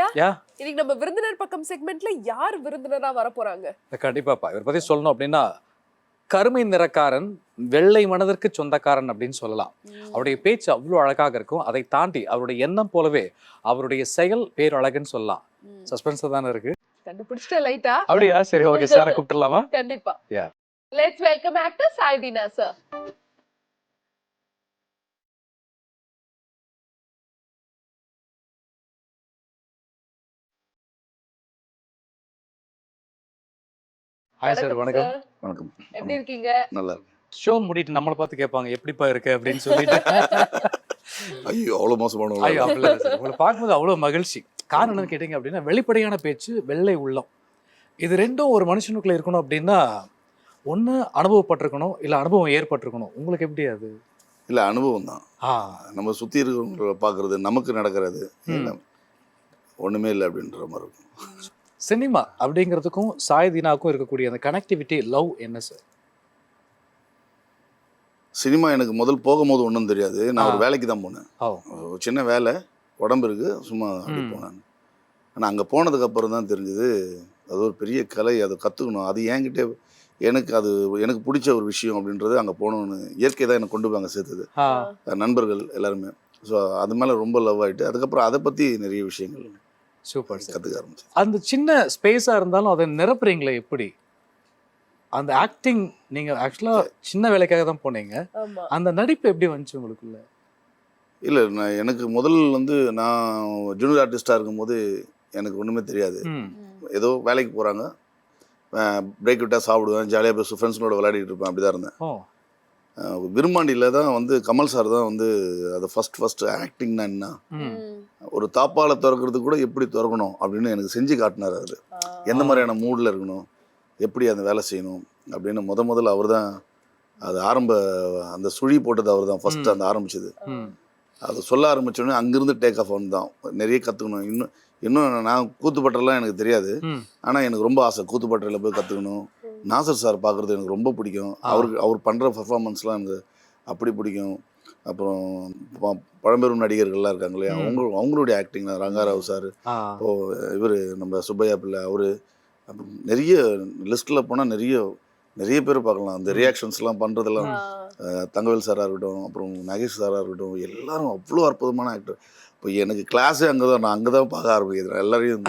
இல்லையா? யா இன்னைக்கு நம்ம விருந்தினர் பக்கம் செக்மெண்ட்ல யார் விருந்தினரா வர போறாங்க? கண்டிப்பாப்பா. இவர் பத்தி சொல்லணும் அப்படின்னா, கருமை நிறக்காரன், வெள்ளை மனதிற்கு சொந்தக்காரன் அப்படின்னு சொல்லலாம். அவருடைய பேச்சு அவ்வளோ அழகாக இருக்கும். அதை தாண்டி அவருடைய எண்ணம் போலவே அவருடைய செயல் பேரழகுன்னு சொல்லலாம். சஸ்பென்ஸா தானே இருக்கு. கண்டுபிடிச்சிட்ட லைட்டா? அப்படியா? சரி, ஓகே சார், கூப்பிட்டுலாமா? கண்டிப்பா. Yeah let's welcome actor Saidheena sir. Hi sir, வணக்கம். வணக்கம். எப்படி இருக்கீங்க? நல்லா இருக்கு. ஷோ முடிட்டு நம்மளை பார்த்து கேட்பாங்க எப்படிப்பா இருக்கு அப்படின்னு சொல்லிட்டு. ஐயோ அவ்வளோ மோசமான ஐயோ அப்படில்ல சார், உங்களை பார்க்கும்போது அவ்வளோ மகிழ்ச்சி. காரணம் என்னன்னு கேட்டீங்க அப்படின்னா, வெளிப்படையான பேச்சு, வெள்ளை உள்ளம், இது ரெண்டும் ஒரு மனுஷனுக்குள்ள இருக்கணும் அப்படின்னா ஒன்று அனுபவப்பட்டிருக்கணும், இல்லை அனுபவம் ஏற்பட்டிருக்கணும். உங்களுக்கு எப்படி அது? இல்லை, அனுபவம் தான். ஆ நம்ம சுற்றி இருக்கிறவங்கள பார்க்குறது, நமக்கு நடக்கிறது எல்லாம் ஒன்றுமே இல்லை அப்படின்ற மாதிரி இருக்கும். சினிமா அப்படிங்கிறதுக்கும் சாய்தீனாவுக்கும் இருக்கக்கூடிய அந்த கனெக்டிவிட்டி, லவ் என்ன சார்? சினிமா எனக்கு முதல் போகும்போது ஒன்றும் தெரியாது. நான் ஒரு வேலைக்கு தான் போனேன். ஒரு சின்ன வேலை, உடம்பு இருக்குது, சும்மா அப்படி போனேன். ஆனால் அங்கே போனதுக்கப்புறம் தான் தெரிஞ்சுது அது ஒரு பெரிய கலை, அதை கற்றுக்கணும். அது என்கிட்ட எனக்கு பிடிச்ச ஒரு விஷயம் அப்படின்றது அங்கே போகணுன்னு இயற்கை தான் எனக்கு கொண்டு போய் அங்கே சேர்த்துது. நண்பர்கள் எல்லாருமே. ஸோ அது மேலே ரொம்ப லவ் ஆகிட்டு அதுக்கப்புறம் அதை பற்றி நிறைய விஷயங்கள் சூப்பர் கற்றுக்க ஆரம்பிச்சேன். அந்த சின்ன ஸ்பேஸாக இருந்தாலும் அதை நிரப்புறீங்களே எப்படி? அந்த ஆக்டிங் நீங்கள் ஆக்சுவலாக சின்ன வேலைக்காக தான் போனீங்க, அந்த நடிப்பு எப்படி வந்துச்சு உங்களுக்குள்ள? இல்லை, எனக்கு நான் ஜூனியர் ஆர்டிஸ்டாக இருக்கும்போது எனக்கு ஒன்றுமே தெரியாது. ஏதோ வேலைக்கு போகிறாங்க, பிரேக் விட்டால் சாப்பிடுவேன், ஜாலியாக பேசுவேன், ஃப்ரெண்ட்ஸுங்களோட விளையாடிட்டு இருப்பேன், அப்படி தான் இருந்தேன். விரும்மாண்டியில் தான் கமல் சார் தான் அதை ஃபஸ்ட்டு ஆக்டிங்னா என்ன, ஒரு தாப்பால் திறக்கிறது கூட எப்படி திறக்கணும் அப்படின்னு எனக்கு செஞ்சு காட்டினார். அது எந்த மாதிரியான மூடில் இருக்கணும், எப்படி அந்த வேலை செய்யணும் அப்படின்னு முதல்ல அவர் தான் அது அந்த சுழி போட்டது அவர் தான் ஃபஸ்ட்டு அந்த ஆரம்பிச்சது. அது சொல்ல ஆரம்பித்தோடனே அங்கேருந்து டேக் ஆஃப் ஆன் தான். நிறைய கற்றுக்கணும். இன்னும் நான் கூத்துப்பட்டெல்லாம் எனக்கு தெரியாது, ஆனால் எனக்கு ரொம்ப ஆசை கூத்துப்பட்டையில் போய் கற்றுக்கணும். நாசர் சார் பார்க்குறது எனக்கு ரொம்ப பிடிக்கும். அவர் பண்ணுற பர்ஃபார்மன்ஸ்லாம் எனக்கு அப்படி பிடிக்கும். அப்புறம் பழம்பெரும் நடிகர்கள்லாம் இருக்காங்க இல்லையா, அவங்களுடைய ஆக்டிங், ரங்காராவ் சார், இப்போது இவர் நம்ம சுப்பையா பிள்ளை, அவர் நிறைய லிஸ்ட்டில் போனால் நிறைய பேர் பார்க்கலாம். அந்த ரியாக்ஷன்ஸ்லாம் பண்ணுறதெல்லாம் தங்கவேல் சாராக இருக்கட்டும், அப்புறம் நகேஷ் சாராக இருக்கட்டும், எல்லாரும் அவ்வளோ அற்புதமான ஆக்டர். இப்போ எனக்கு கிளாஸே நான் அங்கே தான் பார்க்க ஆரம்பிக்கிறேன். எல்லாரையும்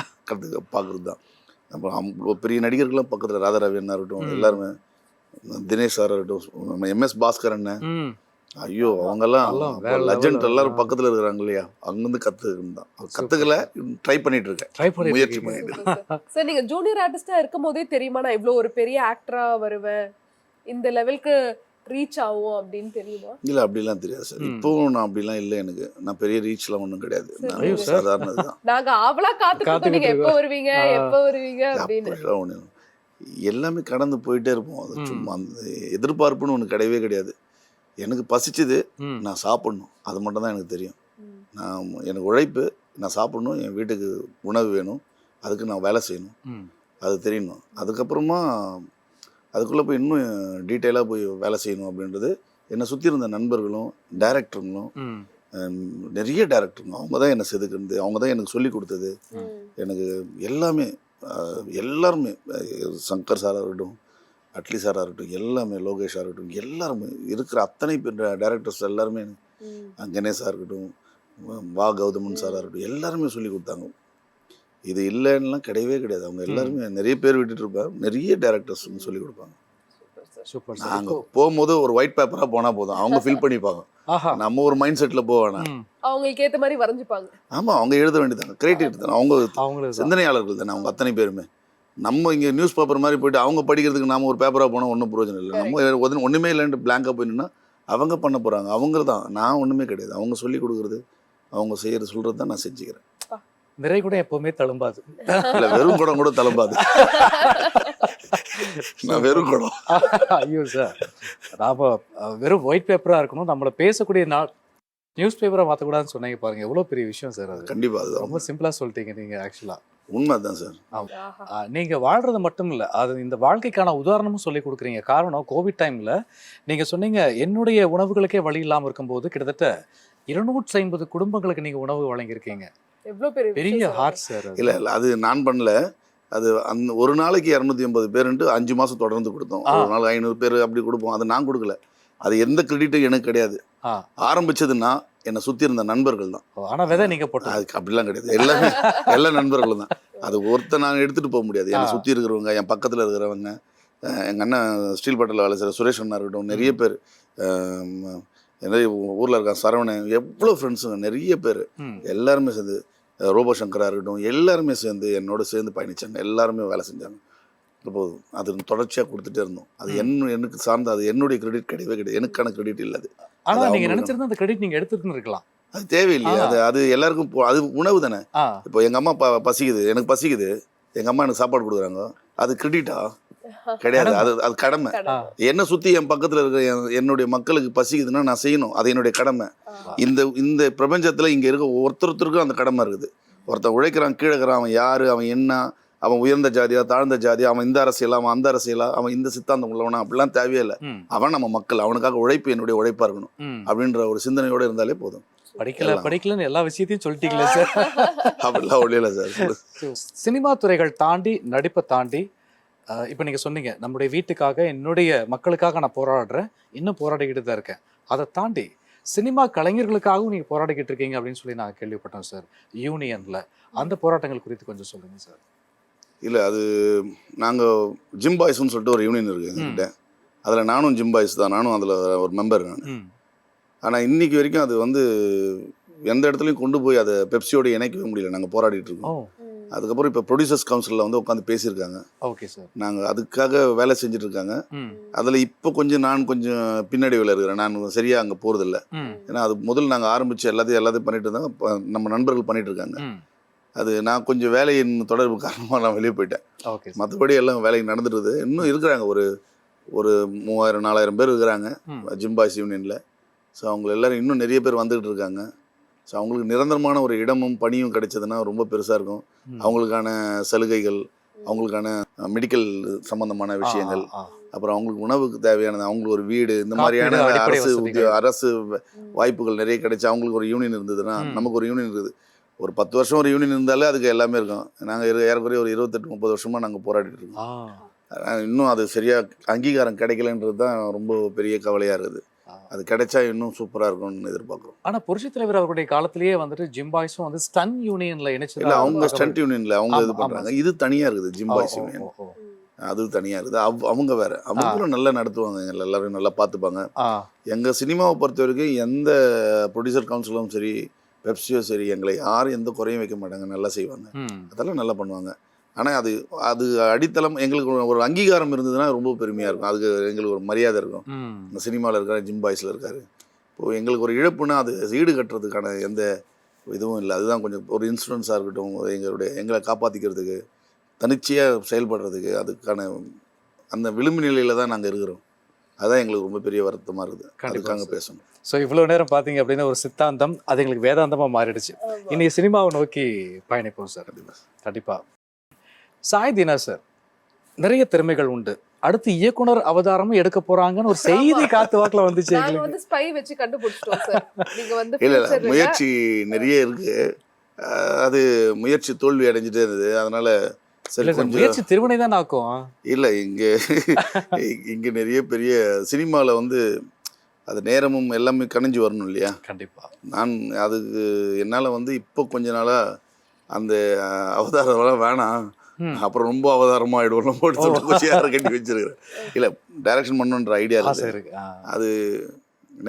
பார்க்குறது தான். அப்புறம் அவ்வளோ பெரிய நடிகர்கள்லாம் பக்கத்தில் ராதாரவி அண்ணா இருக்கட்டும், எல்லாருமே, தினேஷ் சாராக இருக்கட்டும், எம்எஸ் பாஸ்கர் அண்ணன், ஐயோ அவங்கெல்லாம் லெஜண்ட், எல்லாரும் பக்கத்தில் இருக்கிறாங்க இல்லையா, அங்கேருந்து கற்றுக்கல, ட்ரை பண்ணிட்டு இருக்கேன், முயற்சி பண்ணிட்டு இருக்கேன். சார், நீங்கள் ஜூனியர் ஆர்டிஸ்டாக இருக்கும் போதே தெரியுமா நான் இவ்வளோ ஒரு பெரிய ஆக்டராக வருவேன், இந்த லெவலுக்கு ரீச் ஆகும் அப்படின்னு தெரியுமா? இல்லை, அப்படிலாம் தெரியாது சார். இப்போவும் நான் அப்படிலாம் இல்லை. நான் பெரிய ரீச்லாம் ஒன்றும் கிடையாது. சாதாரணது தான். நாங்கள் அவ்வளோ காத்துக்கிட்டோம் எப்போ வருவீங்க அப்படின்னு. ஒன்று எல்லாமே கடந்து போயிட்டே இருப்போம். அது சும்மா அந்த எதிர்பார்ப்புன்னு ஒன்று கிடையவே கிடையாது. எனக்கு பசிச்சது, நான் சாப்பிட்ணும், அது மட்டும் தான் எனக்கு தெரியும். எனக்கு உழைப்பு, நான் சாப்பிட்ணும், என் வீட்டுக்கு உணவு வேணும், அதுக்கு நான் வேலை செய்யணும், அது தெரியணும். அதுக்கப்புறமா அதுக்குள்ளே போய் இன்னும் டீட்டெயிலாக போய் வேலை செய்யணும் அப்படின்றது. என்னை சுற்றி இருந்த நண்பர்களும் டைரக்டருங்களும், நிறைய டைரக்டருங்க, அவங்க தான் என்னை செதுக்குறது, அவங்க தான் எனக்கு சொல்லி கொடுத்தது. எனக்கு எல்லாருமே சங்கர் சாராக இருக்கட்டும், அட்லி சாராக இருக்கட்டும், எல்லாமே லோகேஷாக இருக்கட்டும், எல்லாருமே இருக்கிற அத்தனை பேர் டைரக்டர்ஸ் எல்லாருமே, கணேஷாக இருக்கட்டும், கௌதமன் சாராக இருக்கட்டும், எல்லாருமே சொல்லி கொடுத்தாங்க. இது இல்லைன்னா கிடையவே கிடையாது. அவங்க எல்லாருமே நிறைய பேர் விட்டுட்டு இருப்பாங்க, நிறைய டைரக்டர்ஸ் சொல்லி கொடுப்பாங்க. நாங்கள் போகும்போது ஒரு ஒயிட் பேப்பராக போனால் போதும், அவங்க ஃபில் பண்ணிப்பாங்க. நம்ம ஒரு மைண்ட் செட்டில் போவானா, அவங்களுக்கு ஏற்ற மாதிரி வரைஞ்சிப்பாங்க. ஆமாம், அவங்க எழுத வேண்டியதாங்க, கிரியேட்டிவிட்டி தானே, அவங்க சிந்தனையாளர்கள் தானே, அவங்க அத்தனை பேருமே. நம்ம இங்கே நியூஸ் பேப்பர் மாதிரி போயிட்டு அவங்க படிக்கிறதுக்கு நாம ஒரு பேப்பராக போனால் ஒன்றும் பிரயோஜனம் இல்லை. நம்ம ஒன்றுமே இல்லைன்ட்டு பிளாங்காக போயிட்டுன்னா அவங்க பண்ண போகிறாங்க, அவங்க தான். நான் ஒன்றுமே கிடையாது. அவங்க சொல்லி கொடுக்குறது, அவங்க செய்யறது, சொல்கிறது தான் நான் செஞ்சுக்கிறேன். நிறை கூட எப்பவுமே தழும்பாது. இல்லை, வெறும் குடம் கூட தழும்பாது. நான் வெறும் குடம். ஐயோ சார், நாம வெறும் ஒயிட் பேப்பராக இருக்கணும், நம்மளை பேசக்கூடிய நியூஸ் பேப்பரை மாற்றக்கூடாதுன்னு சொன்னீங்க பாருங்க, எவ்வளோ பெரிய விஷயம் சார் அது. கண்டிப்பாக அது ரொம்ப சிம்பிளாக சொல்லிட்டீங்க நீங்கள். ஆக்சுவலாக உண்மை தான் சார். நீங்கள் வாழ்றது மட்டும் இல்லை, அது இந்த வாழ்க்கைக்கான உதாரணமும் சொல்லி கொடுக்குறீங்க. காரணம், கோவிட் டைமில் நீங்கள் சொன்னீங்க, என்னுடைய உணவுகளுக்கே வழி இல்லாமல் இருக்கும்போது கிட்டத்தட்ட 250 குடும்பங்களுக்கு நீங்கள் உணவு வழங்கியிருக்கீங்க. எவ்வளவு பெரிய பெரிய விஷயம் ஹார்ட் சார். இல்லை இல்லை அது நான் பண்ணல. அது அந்த ஒரு நாளைக்கு 280 பேருன்ட்டு 5 மாதம் தொடர்ந்து கொடுத்தோம். ஒரு நாள் 500 பேர் அப்படி கொடுப்போம். அது நான் கொடுக்கல. அது எந்த கிரெடிட்டும் எனக்கு கிடையாது. ஆரம்பிச்சதுன்னா என்னை சுற்றி இருந்த நண்பர்கள் தான். ஆனா விதை நீங்க போட்டு அதுக்கு அப்படிலாம் கிடையாது. எல்லாமே எல்லா நண்பர்களும் தான். அது ஒருத்தர் நான் எடுத்துகிட்டு போக முடியாது. என்னை சுற்றி இருக்கிறவங்க, என் பக்கத்தில் இருக்கிறவங்க, எங்கள் அண்ணன் ஸ்டீல் பட்டில் வேலை செய்கிற சுரேஷ் அண்ணா இருக்கட்டும், நிறைய பேர், நிறைய ஊரில் இருக்கான் சரவணன், எவ்வளோ ஃப்ரெண்ட்ஸுங்க நிறைய பேர் எல்லாருமே சேர்ந்து, ரோபோ சங்கரா இருக்கட்டும், எல்லாருமே சேர்ந்து என்னோட சேர்ந்து பயணித்தாங்க. எல்லாருமே வேலை செஞ்சாங்க. இப்போ அது தொடர்ச்சியாக கொடுத்துட்டே இருந்தோம். அது எனக்கு சார்ந்த, அது என்னுடைய கிரெடிட் கிடையவே கிடையாது. எனக்கான கிரெடிட் இல்லை அது. ஆனா நீங்க நினைச்சிருந்தா அந்த கிரெடிட் நீங்க எடுத்துட்டு இருக்கலாம். அது தேவையில்லையே. அது எல்லாருக்கும் அது உணவு தானே. இப்போ எங்கள் அம்மா பசிக்குது, எனக்கு பசிக்குது, எங்கள் அம்மா எனக்கு சாப்பாடு கொடுக்குறாங்க, அது கிரெடிட்டா கிடையாது. அது கடமை. என்னை சுற்றி என் பக்கத்தில் இருக்கிற என்னுடைய மக்களுக்கு பசிக்குதுன்னா நான் செய்யணும். அது என்னுடைய கடமை. இந்த பிரபஞ்சத்தில் இங்கே இருக்க ஒருத்தருக்கும் அந்த கடமை இருக்குது. ஒருத்தன் உழைக்கிறான், கீழே இருக்கிறான், அவன் யார், அவன் என்ன, அவன் உயர்ந்த ஜாதியா தாழ்ந்த ஜாதியா, அவன் இந்த அரசியலா அவன் அந்த அரசியலா, அவன் இந்த சித்தாந்தம் உள்ளவனா, அப்படிலாம் தேவையே இல்லை. அவன் நம்ம மக்கள், அவனுக்காக உழைப்பு என்னுடைய உழைப்பாக இருக்கணும் அப்படின்ற ஒரு சிந்தனையோடு இருந்தாலே போதும். படிக்கலன்னு எல்லா விஷயத்தையும் சொல்லிட்டீங்களே சார். அப்படிலாம் ஒழியல சார். சினிமா துறைகள் தாண்டி, நடிப்பை தாண்டி, இப்போ நீங்கள் சொன்னீங்க நம்முடைய வீட்டுக்காக, என்னுடைய மக்களுக்காக நான் போராடுறேன், இன்னும் போராடிக்கிட்டு தான் இருக்கேன். அதை தாண்டி சினிமா கலைஞர்களுக்காகவும் நீங்கள் போராடிக்கிட்டு இருக்கீங்க அப்படின்னு சொல்லி நான் கேள்விப்பட்டேன் சார், யூனியனில். அந்த போராட்டங்கள் குறித்து கொஞ்சம் சொல்லுங்கள் சார். இல்லை, அது நாங்கள் ஜிம் பாய்ஸ்ன்னு சொல்லிட்டு ஒரு யூனியன் இருக்குது எங்ககிட்ட. அதில் நானும் ஜிம் பாய்ஸ் தான், நானும் அதில் ஒரு மெம்பர் நான். ஆனால் இன்னைக்கு வரைக்கும் அது வந்து எந்த இடத்துலையும் கொண்டு போய் அதை பெப்சியோடு இணைக்கவே முடியல. நாங்கள் போராடிட்டு இருக்கோம். அதுக்கப்புறம் இப்போ ப்ரொடியூசர்ஸ் கவுன்சிலில் வந்து உட்காந்து பேசியிருக்காங்க. Okay sir. நாங்கள் அதுக்காக வேலை செஞ்சுட்டு இருக்காங்க. அதில் இப்போ நான் கொஞ்சம் பின்னடைவில் இருக்கிறேன். நான் சரியாக அங்கே போகிறதில்ல. ஏன்னா அது முதல்ல நாங்கள் ஆரம்பித்து எல்லாத்தையும் பண்ணிட்டு இருந்தாங்க. நம்ம நண்பர்கள் பண்ணிட்டு இருக்காங்க. அது நான் கொஞ்சம் வேலையின் தொடர்பு காரணமாக நான் வெளியே போயிட்டேன். மற்றபடி எல்லாம் வேலைக்கு நடந்துட்டு இன்னும் இருக்கிறாங்க. ஒரு 3000-4000 பேர் இருக்கிறாங்க ஜிம் பாய்ஸ் யூனியனில். ஸோ அவங்க எல்லோரும் இன்னும் நிறைய பேர் வந்துக்கிட்டு இருக்காங்க. ஸோ அவங்களுக்கு நிரந்தரமான ஒரு இடமும் பணியும் கிடைச்சதுன்னா ரொம்ப பெருசாக இருக்கும். அவங்களுக்கான சலுகைகள், அவங்களுக்கான மெடிக்கல் சம்மந்தமான விஷயங்கள், அப்புறம் அவங்களுக்கு உணவுக்கு தேவையானது, அவங்களுக்கு ஒரு வீடு, இந்த மாதிரியான அரசு வாய்ப்புகள் நிறைய கிடைச்சி அவங்களுக்கு ஒரு யூனியன் இருந்ததுன்னா, நமக்கு ஒரு யூனியன் இருக்குது. ஒரு 10 வருஷம் ஒரு யூனியன் இருந்தாலே அதுக்கு எல்லாமே இருக்கும். நாங்கள் ஏறக்குறைய ஒரு 28-30 வருஷமாக நாங்கள் போராடிட்டு இருக்கோம். இன்னும் அது சரியாக அங்கீகாரம் கிடைக்கலன்றது தான் ரொம்ப பெரிய கவலையாக இருக்குது. அது கிடைச்சா இன்னும் சூப்பராக இருக்கும்னு எதிர்பார்க்குறோம். ஆனால் புரட்சித் தலைவர் அவருடைய காலத்திலேயே வந்துட்டு ஜிம் பாய்ஸும் வந்து ஸ்டன் யூனியனில் இணைச்சு, இல்லை அவங்க ஸ்டண்ட் யூனியனில் அவங்க இது பண்ணுறாங்க. இது தனியாக இருக்குது ஜிம் பாய்ஸ் யூனியன். அது தனியாக இருக்குது. அவங்க வேறு, அவங்களும் நல்லா நடத்துவாங்க, எங்களை எல்லாரும் நல்லா பார்த்துப்பாங்க. எங்கள் சினிமாவை பொறுத்த வரைக்கும் எந்த ப்ரொடியூசர் கவுன்சிலும் சரி, பெப்சியோ சரி, எங்களை யாரும் எந்த குறையும் வைக்க மாட்டாங்க, நல்லா செய்வாங்க, அதெல்லாம் நல்லா பண்ணுவாங்க. ஆனால் அது அடித்தளம் எங்களுக்கு ஒரு அங்கீகாரம் இருந்ததுன்னா ரொம்ப பெருமையாக இருக்கும். அதுக்கு எங்களுக்கு ஒரு மரியாதை இருக்கும். இந்த சினிமாவில் இருக்காரு, ஜிம் பாய்ஸில் இருக்காரு. இப்போது எங்களுக்கு ஒரு இழப்புனா அது ஈடு கட்டுறதுக்கான எந்த இதுவும் இல்லை. அதுதான் கொஞ்சம் ஒரு இன்சூரன்ஸாக இருக்கட்டும், எங்களை காப்பாற்றிக்கிறதுக்கு, தனிச்சையாக செயல்படுறதுக்கு, அதுக்கான அந்த விளிம்பு நிலையில் தான் நாங்கள் இருக்கிறோம். அதுதான் எங்களுக்கு ரொம்ப பெரிய வருத்தமாக இருக்குது. அதுக்காக பேசணும். ஸோ இவ்வளோ நேரம் பார்த்தீங்க அப்படின்னா ஒரு சித்தாந்தம் அது எங்களுக்கு வேதாந்தமாக மாறிடுச்சு. இன்னைக்கு சினிமாவை நோக்கி பயணிப்போம் சார். கண்டிப்பாக. சாய் தீனா சார், நிறைய திறமைகள் உண்டு. அடுத்து இயக்குனர் அவதாரமும் எடுக்க போறாங்கன்னு ஒரு செய்தி காத்து வாக்குல வந்துச்சு. நாங்க வந்து ஸ்பை வச்சு கண்டுபிடிச்சிட்டோம் சார். நீங்க வந்து இல்ல முயற்சி நிறைய இருக்கு. அது முயற்சி தோல்வி அடைஞ்சிட்டே இருந்தது. அதனால சரி, முயற்சி திருவினை தான் ஆக்கும். இல்ல இங்க நிறைய பெரிய சினிமாவில் வந்து அது நேரமும் எல்லாமே கணிஞ்சு வரணும் இல்லையா? கண்டிப்பா. நான் அதுக்கு என்னால் வந்து இப்போ கொஞ்ச நாளா அந்த அவதாரம் வேணாம், அப்புறம் ரொம்ப அவதாரமாக ஆகிடுவோம் போட்டு கொஞ்சம் யாரை கட்டி வச்சிருக்கிறேன். இல்லை, டைரக்ஷன் பண்ணணுன்ற ஐடியா இருக்கு. அது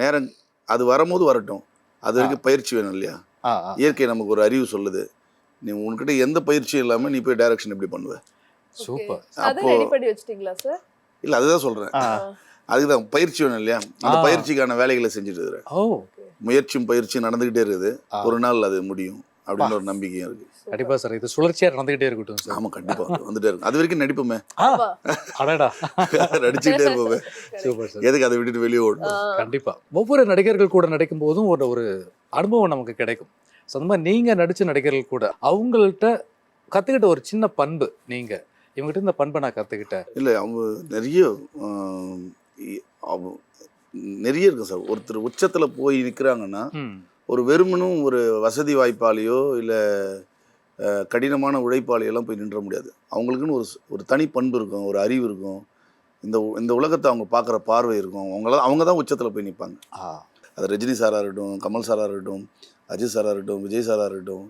நேரம் அது வரும்போது வரட்டும். அது வரைக்கும் பயிற்சி வேணும் இல்லையா? இயற்கை நமக்கு ஒரு அறிவு சொல்லுது, நீ உன்கிட்ட எந்த பயிற்சியும் இல்லாமல் நீ போய் டைரக்ஷன் எப்படி பண்ணுவ? சூப்பர். அப்போ ரெடி பண்ணி வச்சிட்டீங்களா சார்? இல்லை, அதுதான் சொல்கிறேன். அதுக்குதான் பயிற்சி வேணும் இல்லையா? அந்த பயிற்சிக்கான வேலைகளை செஞ்சுட்டு இருக்கிறேன். முயற்சியும் பயிற்சியும் நடந்துகிட்டே இருக்குது. ஒரு நாள் அது முடியும் அப்படின்னு ஒரு நம்பிக்கையும் இருக்கு. கண்டிப்பா சார், இது சுழற்சியா நடந்துகிட்டே இருக்கட்டும் சார். ஆமா, கண்டிப்பா வந்துட்டே இருக்கும். அது வரைக்கும் நடிப்புமே, நடிச்சுக்கிட்டே இருப்போமே. Super sir. எதுக்கு அதை விட்டுட்டு வெளியே ஓடணும்? கண்டிப்பா. ஒவ்வொரு நடிகர்கள் கூட நடிக்கும் போதும் ஒரு அனுபவம் நமக்கு கிடைக்கும். அந்த மாதிரி நீங்க நடிச்ச நடிகர்கள் கூட அவங்கள்ட்ட கத்துக்கிட்ட ஒரு சின்ன பண்பு, நீங்க இவங்ககிட்ட இந்த பண்பை நான் கத்துக்கிட்டேன். இல்லை, அவங்க நிறைய இருக்கு சார். ஒருத்தர் உச்சத்துல போய் நிற்கிறாங்கன்னா ஒரு வெறுமனும் ஒரு வசதி வாய்ப்பாலேயோ இல்லை கடினமான உழைப்பாளியெல்லாம் போய் நின்ற முடியாது. அவங்களுக்குன்னு ஒரு தனி பண்பு இருக்கும், ஒரு அறிவு இருக்கும், இந்த உலகத்தை அவங்க பார்க்குற பார்வை இருக்கும். அவங்க தான் உச்சத்தில் போய் நிற்பாங்க. அது ரஜினி சாராக இருக்கட்டும், கமல் சாராக இருக்கட்டும், அஜித் சாராக இருக்கட்டும், விஜய் சாராக இருக்கட்டும்,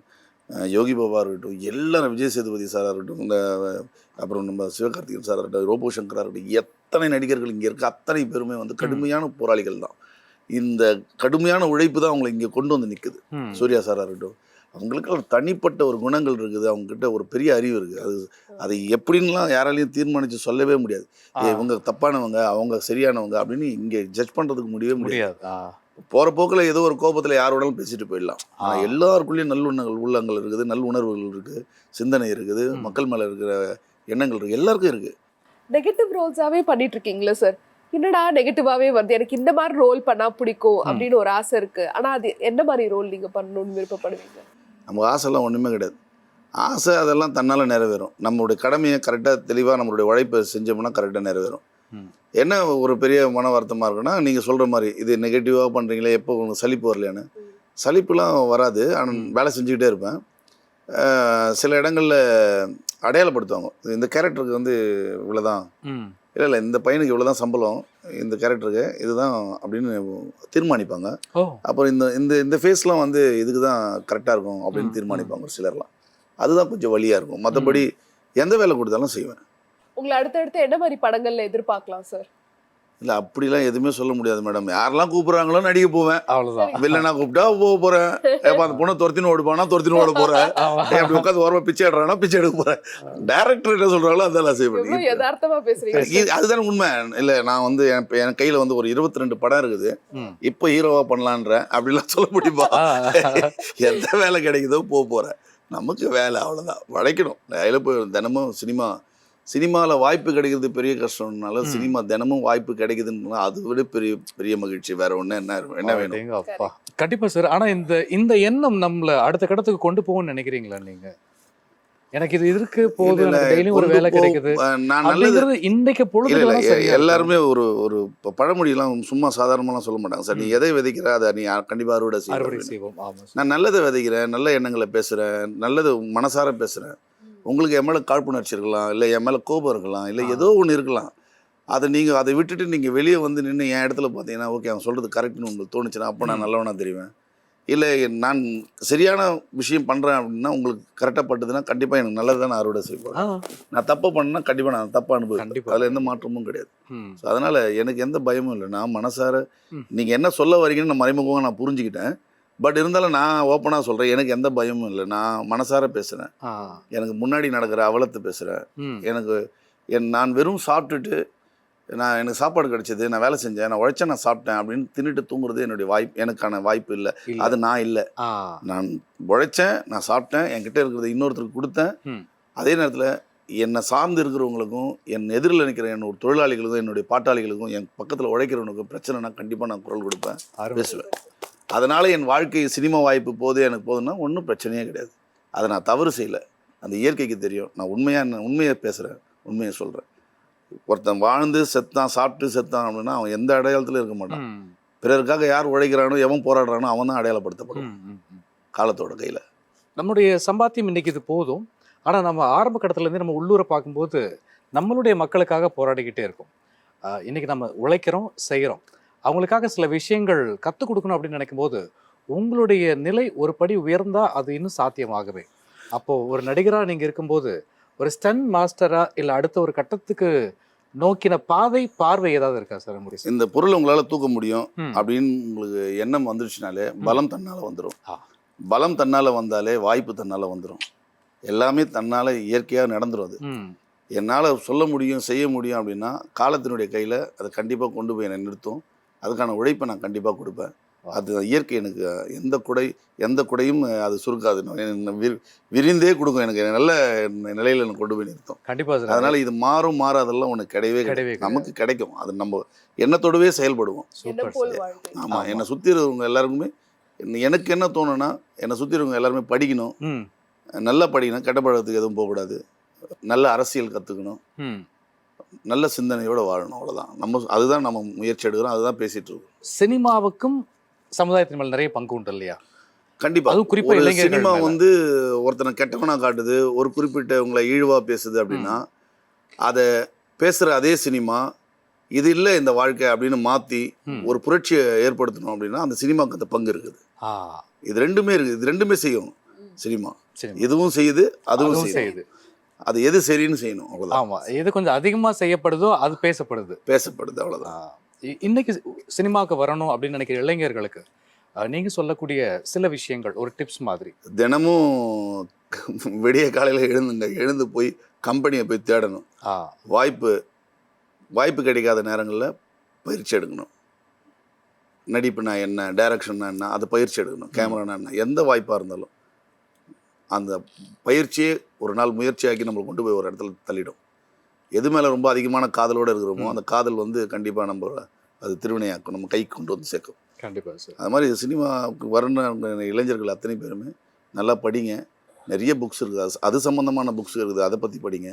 யோகி பாபா இருக்கட்டும், எல்லாரும் விஜய் சேதுபதி சாராக இருக்கட்டும், இந்த அப்புறம் நம்ம சிவகார்த்திகேயன் சாராக இருக்கட்டும், ரோபோ சங்கராக இருக்கட்டும், எத்தனை நடிகர்கள் இங்கே இருக்க அத்தனை பேருமே வந்து கடுமையான போராளிகள் தான். இந்த கடுமையான உழைப்பு தான் அவங்களை இங்கே கொண்டு வந்து நிற்குது. சூர்யா சாராக இருக்கட்டும், அவங்களுக்கு ஒரு தனிப்பட்ட ஒரு குணங்கள் இருக்குது, அவங்ககிட்ட ஒரு பெரிய அறிவு இருக்குது. அதை எப்படின்லாம் யாராலையும் தீர்மானித்து சொல்லவே முடியாது. இவங்க தப்பானவங்க, அவங்க சரியானவங்க அப்படின்னு இங்கே ஜட்ஜ் பண்ணுறதுக்கு முடியவே முடியாது. போகிற போக்கில் ஏதோ ஒரு கோபத்தில் யாரோடாலும் பேசிட்டு போயிடலாம். ஆனால் எல்லாருக்குள்ளேயும் உள்ளங்கள் இருக்குது, நல்லுணர்வுகள் இருக்குது, சிந்தனை இருக்குது, மக்கள் மேலே இருக்கிற எண்ணங்கள் இருக்குது, எல்லாருக்கும் இருக்குது. நெகட்டிவ் ரோல்ஸாவே பண்ணிட்டு இருக்கீங்களா சார்? என்னடா நெகட்டிவாவே வருது, எனக்கு இந்த மாதிரி ரோல் பண்ணா பிடிக்கும் அப்படின்னு ஒரு ஆசை இருக்கு. ஆனா அது என்ன மாதிரி ரோல் நீங்க பண்ணணும்னு விருப்பப்படுவீங்க? நமக்கு ஆசைலாம் ஒன்றுமே கிடையாது. ஆசை அதெல்லாம் தன்னால் நிறைவேறும். நம்மளுடைய கடமையை கரெக்டாக தெளிவாக நம்மளுடைய உழைப்பை செஞ்சோம்னா கரெக்டாக நிறைவேறும். என்ன ஒரு பெரிய மன வருத்தமாக இருக்குன்னா, நீங்கள் சொல்கிற மாதிரி இது நெகட்டிவாக பண்ணுறீங்களே, எப்போ உங்களுக்கு சலிப்பு வரலையான்னு. சலிப்புலாம் வராது, ஆனால் வேலை செஞ்சுக்கிட்டே இருப்பேன். சில இடங்களில் அடையாளப்படுத்துவாங்க, இந்த கேரக்டருக்கு வந்து இவ்வளோதான், இல்லை இந்த பையனுக்கு இவ்வளோ தான் சம்பளம், இந்த கேரக்டருக்கு இதுதான் அப்படின்னு தீர்மானிப்பாங்க. அப்புறம் இந்த ஃபேஸ்லாம் வந்து இதுக்கு தான் கரெக்டாக இருக்கும் அப்படின்னு தீர்மானிப்பாங்க ஒரு சிலர்லாம். அதுதான் கொஞ்சம் வழியாக இருக்கும். மற்றபடி எந்த வேலை கொடுத்தாலும் செய்வேன். உங்களை அடுத்தடுத்து என்ன மாதிரி படங்கள்ல எதிர்பார்க்கலாம் சார்? இல்லை அப்படிலாம் எதுவுமே சொல்ல முடியாது மேடம். யாரெல்லாம் கூப்பிட்றாங்களோ நடிக்க போவேன், அவ்வளோதான். வில்லனா கூப்பிட்டா போகிறேன். அந்த பொண்ணை துரத்தின்னு ஓடுப்பானா துரத்தின்னு ஓட போகிறேன், அப்படி உட்காந்து ஓரமாக பிச்சை எடுறானா பிச்சை எடுக்க போகிறேன். டேரக்டர் என்ன சொல்கிறாங்களோ அதெல்லாம் செய்வேன். யதார்த்தமா பேசுறீங்க. அதுதானே உண்மை. இல்லை நான் வந்து என் கையில் வந்து ஒரு 22 படம் இருக்குது, இப்போ ஹீரோவாக பண்ணலான்றேன் அப்படிலாம் சொல்ல முடியுமா? எந்த வேலை கிடைக்குதோ போகிறேன், நமக்கு வேலை அவ்வளோதான், உழைக்கணும். அதில் போய் தினமும் சினிமாவில் வாய்ப்பு கிடைக்கிறது பெரிய கஷ்டம்னால சினிமா தினமும் வாய்ப்பு கிடைக்குதுன்னா அதை விட பெரிய பெரிய மகிழ்ச்சி வேற ஒன்று என்ன வேணும்? கண்டிப்பா சார். ஆனா இந்த எண்ணம் நம்மள அடுத்த கட்டத்துக்கு கொண்டு போகும்னு நினைக்கிறீங்களா நீங்க? எனக்கு இது இருக்கு போது, டெய்லியும் ஒரு வேலை கிடைக்குது, நான் நல்லது இன்றைக்கு பொழுது எல்லாருமே ஒரு பழமொழியெல்லாம் சும்மா சாதாரணமாலாம் சொல்ல மாட்டாங்க சார். நீ எதை விதைக்கிற அதை நீ கண்டிப்பா அறுவடை செய்வோம். நான் நல்லதை விதைக்கிறேன், நல்ல எண்ணங்களை பேசுறேன், நல்லது மனசார பேசுறேன். உங்களுக்கு என் மேலே காழ்ப்புணர்ச்சி இருக்கலாம், இல்லை என் மேலே கோபம் இருக்கலாம், இல்லை ஏதோ ஒன்று இருக்கலாம். அதை விட்டுட்டு நீங்கள் வெளியே வந்து நின்று என் இடத்துல பார்த்தீங்கன்னா ஓகே அவன் சொல்கிறது கரெக்டுன்னு உங்களுக்கு தோணுச்சுன்னா அப்போ நான் நல்லவனாக தெரிவேன். இல்லை நான் சரியான விஷயம் பண்ணுறேன் அப்படின்னா உங்களுக்கு கரெக்டாக பட்டுதுன்னா கண்டிப்பாக எனக்கு நல்லது தான் நான் அறுவடை செய்வேன். நான் தப்பு பண்ணேன்னா கண்டிப்பாக நான் தப்பாக அனுபவிப்பேன், அதில் எந்த மாற்றமும் கிடையாது. ஸோ அதனால் எனக்கு எந்த பயமும் இல்லை. நான் மனசார நீங்கள் என்ன சொல்ல வரீங்கன்னு நான் மறைமுகமாக நான் புரிஞ்சுக்கிட்டேன். பட் இருந்தாலும் நான் ஓப்பனாக சொல்கிறேன், எனக்கு எந்த பயமும் இல்லை. நான் மனசார பேசுகிறேன், எனக்கு முன்னாடி நடக்கிற அவலத்தை பேசுகிறேன். நான் வெறும் சாப்பிட்டுட்டு எனக்கு சாப்பாடு கிடைச்சது, நான் வேலை செஞ்சேன், நான் உழைச்சேன், நான் சாப்பிட்டேன் அப்படின்னு தின்னுட்டு தூங்குறது என்னுடைய வாய்ப்பு, எனக்கான வாய்ப்பு இல்லை. அது நான் இல்லை. நான் உழைச்சேன், நான் சாப்பிட்டேன், என்கிட்ட இருக்கிறத இன்னொருத்தருக்கு கொடுத்தேன். அதே நேரத்தில் என்னை சார்ந்து இருக்கிறவங்களுக்கும் என் எதிரில் நிற்கிற என்னோட தொழிலாளிகளுக்கும் என்னுடைய பாட்டாளிகளுக்கும் என் பக்கத்தில் உழைக்கிறவனுக்கும் பிரச்சனைனா கண்டிப்பாக நான் குரல் கொடுப்பேன், பேசுவேன். அதனால் என் வாழ்க்கை சினிமா வாய்ப்பு போதே எனக்கு போதுன்னா ஒன்றும் பிரச்சனையே கிடையாது. அதை நான் தவறு செய்யலை, அந்த இயற்கைக்கு தெரியும். நான் உண்மையை பேசுகிறேன், உண்மையை சொல்கிறேன். ஒருத்தன் வாழ்ந்து செத்தான், சாப்பிட்டு செத்தான் அப்படின்னா அவன் எந்த அடையாளத்தில் இருக்க மாட்டான். பிறருக்காக யார் உழைக்கிறானோ எவன் போராடுறானோ அவன் தான் அடையாளப்படுத்தப்படும் காலத்தோட கையில். நம்மளுடைய சம்பாத்தியம் இன்னைக்கு இது போதும். ஆனால் நம்ம ஆரம்ப கட்டத்துலேருந்து நம்ம உள்ளூரை பார்க்கும்போது நம்மளுடைய மக்களுக்காக போராடிக்கிட்டே இருக்கோம். இன்னைக்கு நம்ம உழைக்கிறோம், செய்கிறோம், அவங்களுக்காக சில விஷயங்கள் கற்றுக் கொடுக்கணும் அப்படின்னு நினைக்கும் போது உங்களுடைய நிலை ஒரு படி உயர்ந்தா அது இன்னும் சாத்தியமாகவே. அப்போது ஒரு நடிகராக நீங்கள் இருக்கும்போது ஒரு ஸ்டன் மாஸ்டரா இல்லை அடுத்த ஒரு கட்டத்துக்கு நோக்கின பார்வை ஏதாவது இருக்கா சார்? முடியும் இந்த பொருளை உங்களால் தூக்க முடியும் அப்படின்னு உங்களுக்கு எண்ணம் வந்துருச்சுனாலே பலம் தன்னால் வந்துடும். பலம் தன்னால் வந்தாலே வாய்ப்பு தன்னால் வந்துடும். எல்லாமே தன்னால் இயற்கையாக நடந்துடும். அது என்னால் சொல்ல முடியும், செய்ய முடியும் அப்படின்னா காலத்தினுடைய கையில் அதை கண்டிப்பாக கொண்டு போய் என்னை நிறுத்தும். அதுக்கான உழைப்பை நான் கண்டிப்பாக கொடுப்பேன். அது இயற்கை எனக்கு எந்த குடையும் அது சுருக்காது, விரிந்தே கொடுக்கும். எனக்கு நல்ல நிலையில் எனக்கு கொண்டு போய் நிறுத்தும். கண்டிப்பாக சார். அதனால் இது மாறாதெல்லாம் உனக்கு கிடையவே நமக்கு கிடைக்கும். அது நம்ம எண்ணத்தோடவே செயல்படுவோம். ஆமாம், என்னை சுற்றி இருக்கிறவங்க எல்லாருக்குமே எனக்கு என்ன தோணுன்னா என்னை சுற்றி இருக்கிறவங்க எல்லாருமே படிக்கணும், நல்லா படிக்கணும், கெட்ட பழக்கத்துக்கு எதுவும் போகக்கூடாது, நல்ல அரசியல் கற்றுக்கணும், நல்ல சிந்தனையோடு வாழணும். அவ்வளோதான். அதுதான் நம்ம முயற்சி எடுக்கிறோம், அதுதான் பேசிகிட்டு இருக்கோம். சினிமாவுக்கும் சமுதாயத்தின் மேல நிறைய பங்கு உண்டு இல்லையா? கண்டிப்பா அதுவும் குறிப்பா ஒரு இளைஞர்கள் சினிமா மேல. வந்து ஒருத்தனை கெட்டவனா காட்டுது, ஒரு குறிப்பிட்டவங்களை இழிவா பேசுது அப்படின்னா அதை பேசுற அதே சினிமா இது இல்லை இந்த வாழ்க்கை அப்படின்னு மாத்தி ஒரு புரட்சியை ஏற்படுத்தணும் அப்படின்னா அந்த சினிமாவுக்கு அந்த பங்கு இருக்குது. ஆ, இது ரெண்டுமே இருக்குது, இது ரெண்டுமே செய்யும் சினிமா. சரி. இதுவும் செய்யுது, அதுவும் அதுவும் செய்யுது. செய்யுது. அது எது சரின்னு செய்யணும், அவ்வளவுதான். ஆமா, எது கொஞ்சம் அதிகமா செய்யப்படுதோ அது பேசப்படுது. பேசப்படுது, அவ்வளவுதான். இன்னைக்கு சினிமாவுக்கு வரணும் அப்படின்னு நினைக்கிற இளைஞர்களுக்கு நீங்க சொல்லக்கூடிய சில விஷயங்கள், ஒரு டிப்ஸ் மாதிரி. தினமும் விடிய காலையில் எழுந்து போய் கம்பெனியை போய் தேடணும். வாய்ப்பு கிடைக்காத நேரங்களில் பயிற்சி எடுக்கணும். நடிப்புனா என்ன, டைரக்ஷன்னா என்ன, அதை பயிற்சி எடுக்கணும். கேமரானா என்ன, எந்த வாய்ப்பாக இருந்தாலும் அந்த பயிற்சியே ஒரு நாள் முயற்சியாக்கி நம்மளை கொண்டு போய் ஒரு இடத்துல தள்ளிடும். எது மேலே ரொம்ப அதிகமான காதலோடு இருக்கிறோமோ அந்த காதல் வந்து கண்டிப்பாக நம்ம அது திருவினையாக்கும், நம்ம கைக்கு கொண்டு வந்து சேர்க்கும். கண்டிப்பாக சார். அது மாதிரி சினிமாவுக்கு வரணும் இளைஞர்கள் அத்தனை பேருமே நல்லா படிங்க. நிறைய புக்ஸ் இருக்குது, அது சம்மந்தமான புக்ஸ் இருக்குது, அதை பற்றி படிங்க.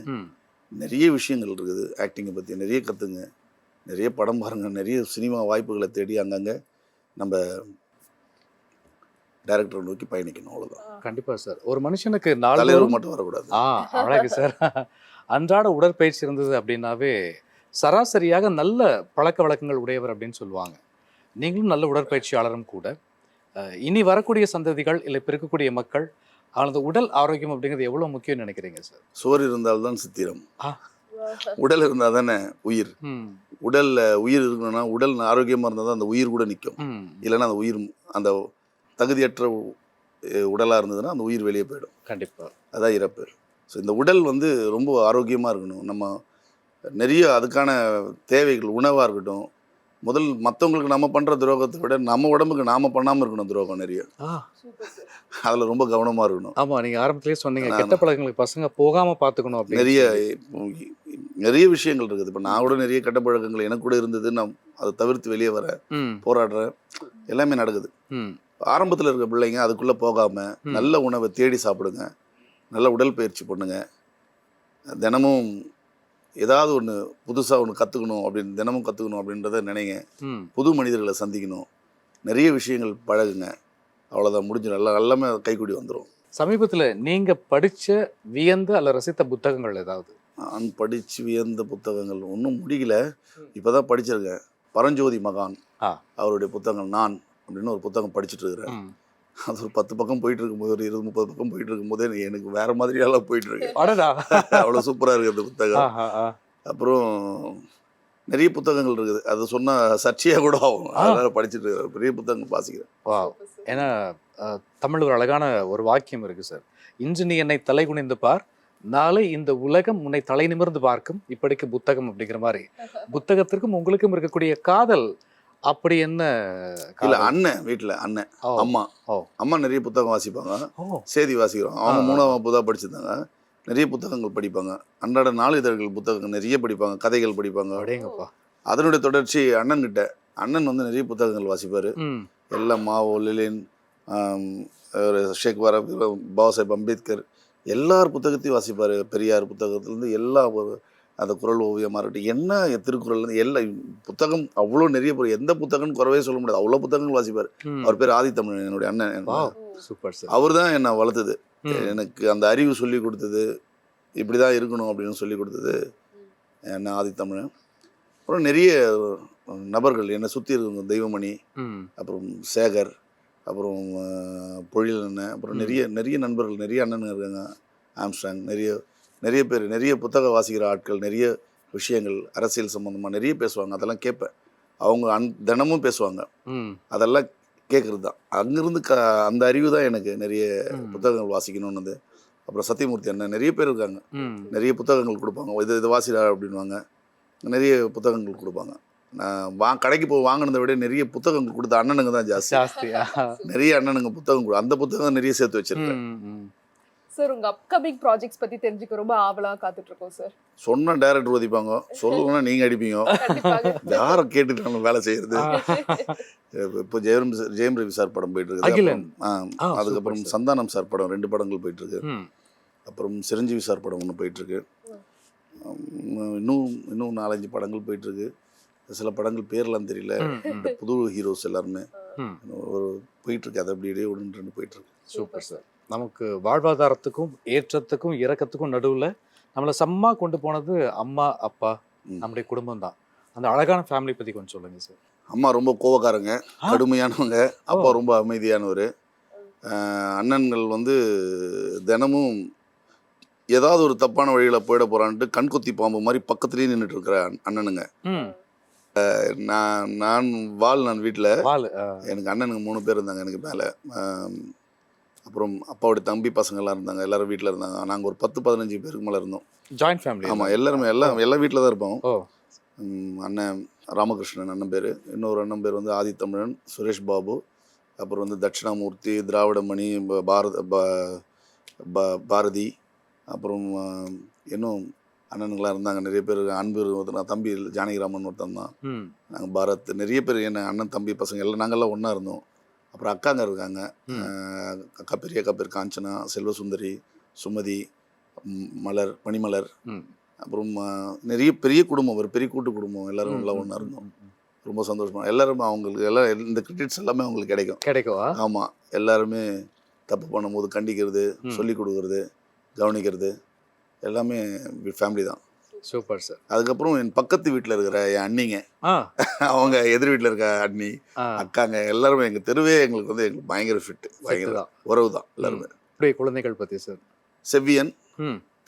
நிறைய விஷயங்கள் இருக்குது, ஆக்டிங்கை பற்றி நிறைய கற்றுங்க, நிறைய படம் பாருங்கள், நிறைய சினிமா வாய்ப்புகளை தேடி அங்கங்கே நம்ம டைரக்டரை நோக்கி பயணிக்கணும், அவ்வளோதான். கண்டிப்பாக சார். ஒரு மனுஷனுக்கு தலைவர் மட்டும் வரக்கூடாது. அழகு சார். அன்றாட உடற்பயிற்சி இருந்தது அப்படின்னாவே சராசரியாக நல்ல பழக்க வழக்கங்கள் உடையவர் அப்படின்னு சொல்லுவாங்க. நீங்களும் நல்ல உடற்பயிற்சியாளரும் கூட. இனி வரக்கூடிய சந்ததிகள் இல்லை இப்போ இருக்கக்கூடிய மக்கள் அந்த உடல் ஆரோக்கியம் அப்படிங்கிறது எவ்வளோ முக்கியம்னு நினைக்கிறீங்க சார்? சோறு இருந்தால்தான் சித்திரம், உடல் இருந்தால் தானே உயிர். உடலில் உயிர் இருக்கணும்னா உடல் ஆரோக்கியமாக இருந்தால் தான் அந்த உயிர் கூட நிற்கும். இல்லைன்னா அந்த உயிர் அந்த தகுதியற்ற உடலாக இருந்ததுன்னா அந்த உயிர் வெளியே போயிடும். கண்டிப்பாக அதான் இறப்பு. ஸோ இந்த உடல் வந்து ரொம்ப ஆரோக்கியமாக இருக்கணும். நம்ம நிறைய அதுக்கான தேவைகள் உணவாக இருக்கட்டும். முதல் மற்றவங்களுக்கு நம்ம பண்ணுற துரோகத்தை விட நம்ம உடம்புக்கு நாம் பண்ணாமல் இருக்கணும் துரோகம் நிறைய. அதில் ரொம்ப கவனமாக இருக்கணும். ஆமாம், நீங்கள் ஆரம்பத்திலே சொன்னீங்க கெட்ட பழக்கங்களுக்கு பசங்க போகாமல் பார்த்துக்கணும் அப்படின்னு. நிறைய விஷயங்கள் இருக்குது. இப்போ நான் கூட நிறைய கெட்ட பழக்கங்கள் எனக்கு கூட இருந்தது. நான் அதை தவிர்த்து வெளியே வர போராடுறேன், எல்லாமே நடக்குது. ஆரம்பத்தில் இருக்க பிள்ளைங்க அதுக்குள்ளே போகாமல் நல்ல உணவை தேடி சாப்பிடுங்க, நல்ல உடற்பயிற்சி பண்ணுங்க. தினமும் ஏதாவது ஒன்று புதுசாக ஒன்று கற்றுக்கணும் அப்படின்னு தினமும் கற்றுக்கணும் அப்படின்றத நினைங்க. புது மனிதர்களை சந்திக்கணும், நிறைய விஷயங்கள் பழகுங்க, அவ்வளோதான். முடிஞ்சு எல்லாமே கைக்கூடி வந்துடும். சமீபத்தில் நீங்கள் படித்த வியந்த அல்ல ரசித்த புத்தகங்கள் ஏதாவது? நான் படித்து வியந்த புத்தகங்கள் ஒன்றும் முடியல, இப்போ தான் படிச்சிருக்கேன். பரஞ்சோதி மகான் அவருடைய புத்தகங்கள் நான் அப்படின்னு ஒரு புத்தகம் படிச்சுட்டு இருக்கிறேன். அது ஒரு 10 பக்கம் போயிட்டு இருக்கும்போது, ஒரு 20-30 பக்கம் போயிட்டு இருக்கும்போதே எனக்கு வேற மாதிரியெல்லாம் போயிட்டு இருக்கு. அவ்வளோ சூப்பராக இருக்குது அந்த புத்தகம். அப்புறம் நிறைய புத்தகங்கள் இருக்குது, அது சொன்னால் சர்ச்சையாக கூட ஆகும். அதனால் படிச்சுட்டு இருக்கிறேன், பெரிய புத்தகங்கள் வாசிக்கிறேன். ஏன்னா தமிழ் ஒரு அழகான ஒரு வாக்கியம் இருக்குது சார். இன்று நீ என்னை தலை குனிந்து பார், நாளை இந்த உலகம் உன்னை தலை நிமிர்ந்து பார்க்கும், இப்படிக்கு புத்தகம் அப்படிங்கிற மாதிரி. புத்தகத்திற்கும் உங்களுக்கும் இருக்கக்கூடிய காதல் அப்படி என்ன? இல்லை, அண்ணன் வீட்டில் அண்ணன் அம்மா நிறைய புத்தகம் வாசிப்பாங்க, செய்தி வாசிக்கிறோம். அவங்க 3ஆம் வகுப்பு தான் படிச்சிருந்தாங்க. நிறைய புத்தகங்கள் படிப்பாங்க, அன்றாட நாளிதழ்கள் புத்தகங்கள் நிறைய படிப்பாங்க, கதைகள் படிப்பாங்க. அதனுடைய தொடர்ச்சி அண்ணன்கிட்ட. அண்ணன் வந்து நிறைய புத்தகங்கள் வாசிப்பார். எல்லாம் மாவோ, லெனின், ஷேக் பாபா சாஹேப் அம்பேத்கர் எல்லார் புத்தகத்தையும் வாசிப்பார். பெரியார் புத்தகத்துலேருந்து எல்லா அந்த குறள் ஓவியமாக இருக்கட்டும், என்ன திருக்குறள்லேருந்து எல்லா புத்தகம் அவ்வளோ நிறைய எந்த புத்தகம்னு குறவே சொல்ல முடியாது, அவ்வளோ புத்தகங்கள் வாசிப்பார். அவர் பேர் ஆதித்தமிழன், என்னுடைய அண்ணன். அவர் தான் என்னை வளர்த்தது, எனக்கு அந்த அறிவு சொல்லி கொடுத்தது, இப்படி தான் இருக்கணும் அப்படின்னு சொல்லி கொடுத்தது என்ன ஆதித்தமிழன். அப்புறம் நிறைய நபர்கள் என்னை சுற்றி இருக்க, தெய்வமணி, அப்புறம் சேகர், அப்புறம் பொழில் அண்ணன், அப்புறம் நிறைய நண்பர்கள், நிறைய அண்ணன் இருக்காங்க, ஆம்ஸ்டாங், நிறைய பேர், நிறைய புத்தகம் வாசிக்கிற ஆட்கள், நிறைய விஷயங்கள் அரசியல் சம்மந்தமாக நிறைய பேசுவாங்க. அதெல்லாம் கேட்பேன். அவங்க தினமும் பேசுவாங்க, அதெல்லாம் கேட்குறது தான். அங்கேருந்து அந்த அறிவு தான் எனக்கு நிறைய புத்தகங்கள் வாசிக்கணும்னு. அப்புறம் சத்தியமூர்த்தி அண்ணன், நிறைய பேர் இருக்காங்க, நிறைய புத்தகங்கள் கொடுப்பாங்க. இது வாசிடா அப்படின்வாங்க, நிறைய புத்தகங்கள் கொடுப்பாங்க. நான் கடைக்கு போய் வாங்கினதை விட நிறைய புத்தகங்கள் கொடுத்த அண்ணனுங்க தான் ஜாஸ்தி. நிறைய அண்ணனுங்க புத்தகம் அந்த புத்தகம் நிறைய சேர்த்து வச்சிருக்கேன். சார், உங்க அப்கமிங் ப்ராஜெக்ட்ஸ் பத்தி தெரிஞ்சுக்க ரொம்ப ஆவலா காத்துட்டு இருக்கோம் சார். சொன்னா டைரக்டர் ஒதிப்பாங்க, சொல்லணும்னா நீங்க அடிப்பீங்க. யாரை கேட்டுட்டு நம்ம வேலை செய்யறது? இப்போ ஜெயம் ரவி சார் படம் போயிட்டு இருக்கு, அதுக்கப்புறம் சந்தானம் சார் படம் 2 படங்கள் போயிட்டு இருக்கு, அப்புறம் சிரஞ்சீவி சார் படம் 1 போயிட்டு இருக்கு, இன்னும் 4-5 படங்கள் போயிட்டு இருக்கு. சில படங்கள் பேர்லாம் தெரியல, புது ஹீரோஸ் எல்லாருமே. ம். ஒரு போயிட்டுருக்கு, அது அப்படியே உடனே போயிட்டுருக்கு. Super sir. நமக்கு வாழ்வாதாரத்துக்கும் ஏற்றத்துக்கும் இறக்கத்துக்கும் நடுவில் நம்மளை செம்மா கொண்டு போனது அம்மா அப்பா நம்முடைய குடும்பம் தான். அந்த அழகான ஃபேமிலி பற்றி கொஞ்சம் சொல்லுங்க சார். அம்மா ரொம்ப கோவக்காரங்க, கடுமையானவங்க. அப்பா ரொம்ப அமைதியானவர். அண்ணன்கள் வந்து தினமும் ஏதாவது ஒரு தப்பான வழியில் போயிட போகிறான்ட்டு கண்கொத்தி பாம்பு மாதிரி பக்கத்துலேயே நின்றுட்டு இருக்கிற அண்ணனுங்க. நான் வீட்டில் எனக்கு அண்ணனுங்க 3 பேர் இருந்தாங்க எனக்கு மேலே. அப்புறம் அப்பாவுடைய தம்பி பசங்கள்லாம் இருந்தாங்க, எல்லாரும் வீட்டில் இருந்தாங்க. நாங்கள் ஒரு 10-15 பேருக்கு மேலே இருந்தோம். Joint family. ஆமாம், எல்லாருமே எல்லா வீட்டில் தான் இருப்போம். அண்ணன் ராமகிருஷ்ணன் அண்ணன் பேர், இன்னொரு அண்ணன் பேர் வந்து ஆதித்தமிழன், சுரேஷ் பாபு, அப்புறம் வந்து தட்சிணாமூர்த்தி, திராவிடமணி, பாரதி, அப்புறம் இன்னும் அண்ணனுங்களாம் இருந்தாங்க நிறைய பேர். அன்பு ஒருத்தர், தம்பி ஜானகிராமன் ஒருத்தன் தான். நாங்கள் பாரத், நிறைய பேர் என்ன அண்ணன் தம்பி பசங்க எல்லாம் நாங்கள்லாம் ஒன்றா இருந்தோம். அப்புறம் அக்காங்க இருக்காங்க, அக்கா பெரிய அக்கா பேர் காஞ்சனா, செல்வசுந்தரி, சுமதி, மலர், பனிமலர். அப்புறம் நிறைய பெரிய குடும்பம், ஒரு பெரிய கூட்டு குடும்பம், எல்லாரும் நல்லா ஒன்றா இருந்தோம். ரொம்ப சந்தோஷமாக எல்லாரும் அவங்களுக்கு எல்லாம் இந்த கிரெடிட்ஸ் எல்லாமே அவங்களுக்கு கிடைக்கும். ஆமாம், எல்லாருமே தப்பு பண்ணும்போது கண்டிக்கிறது, சொல்லி கொடுக்குறது, கவனிக்கிறது எல்லாமே ஃபேமிலி தான். Super sir. அதுக்கப்புறம் என் பக்கத்து வீட்டில் இருக்கிற என் அண்ணிங்க, அவங்க எதிர் வீட்டில் இருக்க அண்ணி, அக்காங்க எல்லாருமே எங்கள் தெருவே எங்களுக்கு வந்து எங்களுக்கு பயங்கர ஃபிட்டு, பயங்கர உறவு தான் எல்லாருமே. குழந்தைகள் பற்றி சார். செவ்வியன்,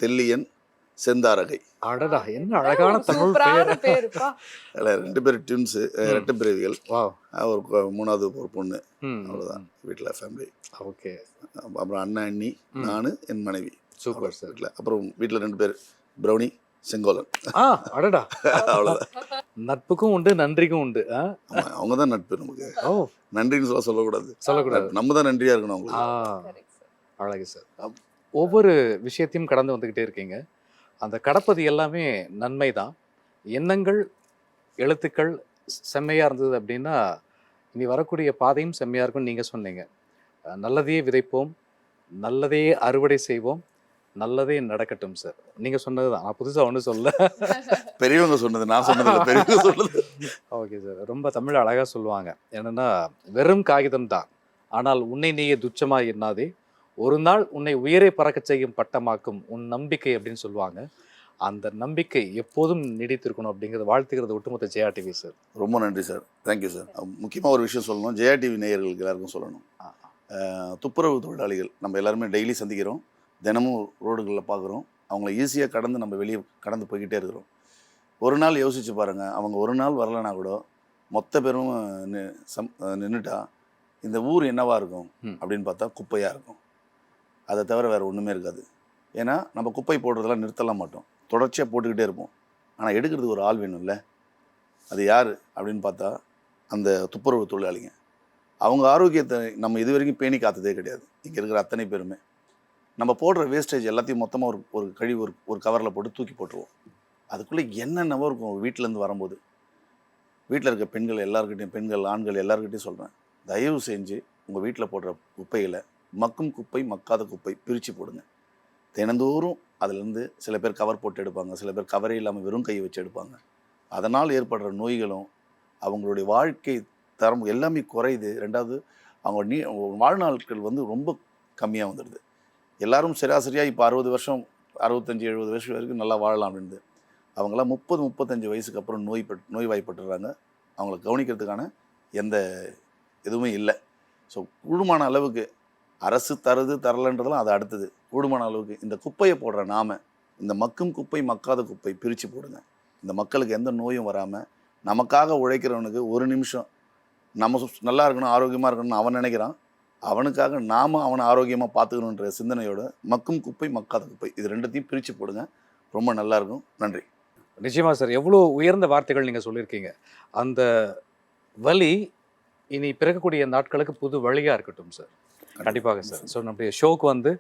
தெல்லியன், செந்தாரகை. அடடா, என்ன அழகான தமிழ் பேர். 2 பேர் ட்வின்ஸு, ரெட்டை பிறவிகள். ஒரு 3வது ஒரு பொண்ணு. அவ்வளோதான் வீட்டில் ஃபேமிலி. ஓகே. அப்புறம் அண்ணன் அண்ணி, நான், என் மனைவி. Super sir. வீட்டில் அப்புறம் வீட்டில் 2 பேர், பிரௌனி, செங்கோலன். அடடா, அவ்வளோதான். நட்புக்கும் உண்டு, நன்றிக்கும் உண்டு. அவங்க தான் நட்பு நமக்கு. நன்றின்னு சொல்லக்கூடாது, நம்ம தான் நன்றியா இருக்கணும் அவங்களுக்கு. அழகு சார். ஒவ்வொரு விஷயத்தையும் கடந்து வந்துக்கிட்டே இருக்கீங்க. அந்த கடப்பது எல்லாமே நன்மை தான். எண்ணங்கள், எழுத்துக்கள் செம்மையாக இருந்தது அப்படின்னா இனி வரக்கூடிய பாதையும் செம்மையாக இருக்கும்னு நீங்கள் சொன்னீங்க. நல்லதையே விதைப்போம், நல்லதையே அறுவடை செய்வோம், நல்லதே நடக்கட்டும் சார். நீங்கள் சொன்னது தான், நான் புதுசாக ஒன்றும் சொல்ல. பெரியவங்க சொன்னது, நான் சொன்னது பெரியவங்க சொன்னது. Okay sir. ரொம்ப தமிழ் அழகாக சொல்லுவாங்க. என்னென்னா, வெறும் காகிதம் தான், ஆனால் உன்னை நீயே துச்சமாக எண்ணாதே, ஒரு நாள் உன்னை உயரே பறக்க செய்யும் பட்டமாக்கும் உன் நம்பிக்கை அப்படின்னு சொல்லுவாங்க. அந்த நம்பிக்கை எப்போதும் நீடித்திருக்கணும் அப்படிங்கிறத வாழ்த்துக்கிறது ஒட்டுமொத்த ஜெயா டிவி சார். ரொம்ப நன்றி சார், தேங்க்யூ சார். முக்கியமாக ஒரு விஷயம் சொல்லணும், ஜெயா டிவி நேயர்களுக்கு எல்லாருக்கும் சொல்லணும். துப்புரவு தொழிலாளிகள் நம்ம எல்லாருமே டெய்லி சந்திக்கிறோம், தினமும் ரோடுகளில் பார்க்குறோம். அவங்கள ஈஸியாக கடந்து நம்ம வெளியே கடந்து போய்கிட்டே இருக்கிறோம். ஒரு நாள் யோசித்து பாருங்கள், அவங்க ஒரு நாள் வரலைன்னா கூட மொத்த பேரும் நின்றுட்டா இந்த ஊர் என்னவாக இருக்கும் அப்படின்னு பார்த்தா குப்பையாக இருக்கும். அதை தவிர வேறு ஒன்றுமே இருக்காது. ஏன்னா நம்ம குப்பை போடுறதெல்லாம் நிறுத்தலாம் மாட்டோம், தொடர்ச்சியாக போட்டுக்கிட்டே இருப்போம். ஆனால் எடுக்கிறதுக்கு ஒரு ஆள் வேணும்ல, அது யார் அப்படின்னு பார்த்தா அந்த துப்புரவு தொழிலாளிங்க. அவங்க ஆரோக்கியத்தை நம்ம இது வரைக்கும் பேணி காத்ததே கிடையாது. இங்கே இருக்கிற அத்தனை பேருமே நம்ம போடுற வேஸ்டேஜ் எல்லாத்தையும் மொத்தமாக ஒரு கழிவு ஒரு கவரில் போட்டு தூக்கி போட்டுருவோம். அதுக்குள்ளே என்னென்னவோ இருக்கும். வீட்டிலேருந்து வரும்போது வீட்டில் இருக்க பெண்கள் எல்லாருக்கிட்டையும், பெண்கள் ஆண்கள் எல்லாருக்கிட்டையும் சொல்கிறேன், தயவு செஞ்சு உங்கள் வீட்டில் போடுற குப்பையில் மக்கும் குப்பை, மக்காத குப்பை பிரித்து போடுங்க. தினந்தோறும் அதுலேருந்து சில பேர் கவர் போட்டு எடுப்பாங்க, சில பேர் கவரே இல்லாமல் வெறும் கையை வச்சு எடுப்பாங்க. அதனால் ஏற்படுற நோய்களும் அவங்களுடைய வாழ்க்கை தரம் எல்லாமே குறையுது. ரெண்டாவது, அவங்க வாழ்நாட்கள் வந்து ரொம்ப கம்மியாக வந்துடுது. எல்லோரும் சராசரியாக இப்போ 60 வருஷம், 65-70 வருஷம் வரைக்கும் நல்லா வாழலாம் அப்படின்றது. அவங்களாம் 30-35 வயசுக்கு அப்புறம் நோய்வாய்ப்பட்டுறாங்க. அவங்கள கவனிக்கிறதுக்கான எந்த எதுவுமே இல்லை. ஸோ கூடுமான அளவுக்கு அரசு தருது தரலன்றதெல்லாம் அது அடுத்தது. கூடுமான அளவுக்கு இந்த குப்பையை போடுற நாம இந்த மக்கும் குப்பை, மக்காத குப்பை பிரித்து போடுங்க. இந்த மக்களுக்கு எந்த நோயும் வராமல், நமக்காக உழைக்கிறவனுக்கு ஒரு நிமிஷம் நம்ம நல்லா இருக்கணும், ஆரோக்கியமாக இருக்கணும்னு அவன் நினைக்கிறான், அவனுக்காக நாம் அவனை ஆரோக்கியமாக பார்த்துக்கணுன்ற சிந்தனையோட மக்கும் குப்பை, மக்காத குப்பை இது ரெண்டுத்தையும் பிரித்து போடுங்க. ரொம்ப நல்லாயிருக்கும். நன்றி. நிச்சயமாக சார், எவ்வளோ உயர்ந்த வார்த்தைகள் நீங்கள் சொல்லியிருக்கீங்க. அந்த வழி இனி பிறக்கக்கூடிய நாட்களுக்கு புது வழியாக இருக்கட்டும் சார். கண்டிப்பாக சார். ஸோ நம்முடைய ஷோக்கு வந்து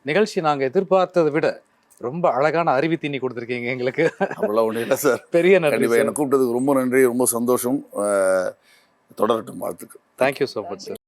நிகழ்ச்சி நாங்கள் எதிர்பார்த்ததை விட ரொம்ப அழகான அறிவி தீனி கொடுத்துருக்கீங்க எங்களுக்கு. அவ்வளோ ஒன்றும் இல்லை சார், பெரிய நன்றி. என்னை கூப்பிட்டதுக்கு ரொம்ப நன்றி, ரொம்ப சந்தோஷம். தொடரட்டும் வாழ்த்துக்கள். Thank you so much sir.